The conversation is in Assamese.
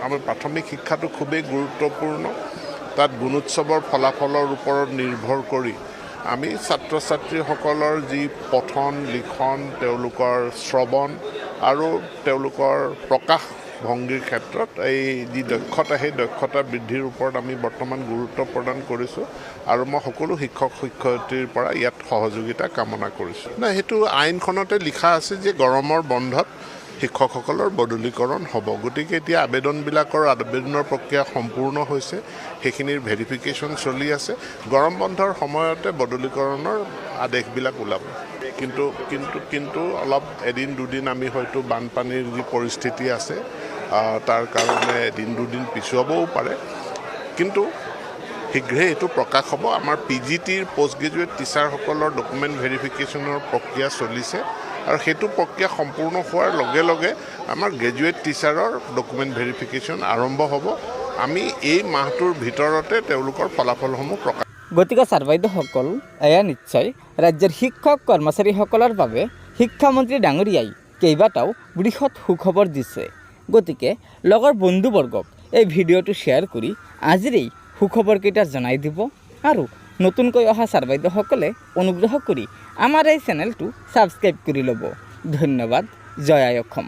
আমাৰ প্ৰাথমিক শিক্ষাটো খুবেই গুৰুত্বপূৰ্ণ। তাত গুণোৎসৱৰ ফলাফলৰ ওপৰত নিৰ্ভৰ কৰি আমি ছাত্ৰ ছাত্ৰীসকলৰ যি পঠন লিখন, তেওঁলোকৰ শ্ৰৱণ আৰু তেওঁলোকৰ প্ৰকাশ ভংগীৰ ক্ষেত্ৰত এই যি দক্ষতা, সেই দক্ষতা বৃদ্ধিৰ ওপৰত আমি বৰ্তমান গুৰুত্ব প্ৰদান কৰিছোঁ আৰু মই সকলো শিক্ষক শিক্ষয়িত্ৰীৰ পৰা ইয়াত সহযোগিতা কামনা কৰিছোঁ। সেইটো আইনখনতে লিখা আছে যে গৰমৰ বন্ধত শিক্ষকসকলৰ বদলীকৰণ হ'ব। গতিকে এতিয়া আবেদনৰ প্ৰক্ৰিয়া সম্পূৰ্ণ হৈছে, সেইখিনিৰ ভেৰিফিকেশ্যন চলি আছে। গৰম বন্ধৰ সময়তে বদলীকৰণৰ আদেশবিলাক ওলাব। কিন্তু অলপ এদিন দুদিন আমি হয়তো বানপানীৰ যি পৰিস্থিতি আছে তাৰ কাৰণে এদিন দুদিন পিছুৱাবও পাৰে, কিন্তু শীঘ্ৰে এইটো প্ৰকাশ হ'ব। আমাৰ PGTৰ পষ্ট গ্ৰেজুৱেট টিচাৰসকলৰ ডকুমেণ্ট ভেৰিফিকেশ্যনৰ প্ৰক্ৰিয়া চলিছে আৰু সেইটো প্ৰক্ৰিয়া সম্পূৰ্ণ হোৱাৰ লগে লগে আমাৰ গ্ৰেজুৱেট টিচাৰৰ ডকুমেণ্ট ভেৰিফিকেশ্যন আৰম্ভ হ'ব। আমি এই মাহটোৰ ভিতৰতে তেওঁলোকৰ ফলাফলসমূহ প্ৰকাশ। গতিকে ছাৰ বাইদেউসকল, এয়া নিশ্চয় ৰাজ্যৰ শিক্ষক কৰ্মচাৰীসকলৰ বাবে শিক্ষামন্ত্ৰী ডাঙৰীয়াই কেইবাটাও বৃহৎ সুখবৰ দিছে। গতিকে লগৰ বন্ধুবৰ্গক এই ভিডিঅ'টো শ্বেয়াৰ কৰি আজিৰেই সুখবৰকেইটা জনাই দিব আৰু নতুনকৈ অহা ছাৰ বাইদেউসকলে অনুগ্ৰহ কৰি আমাৰ এই চেনেলটো ছাবস্ক্ৰাইব কৰি ল'ব। ধন্যবাদ। জয় আই অসম।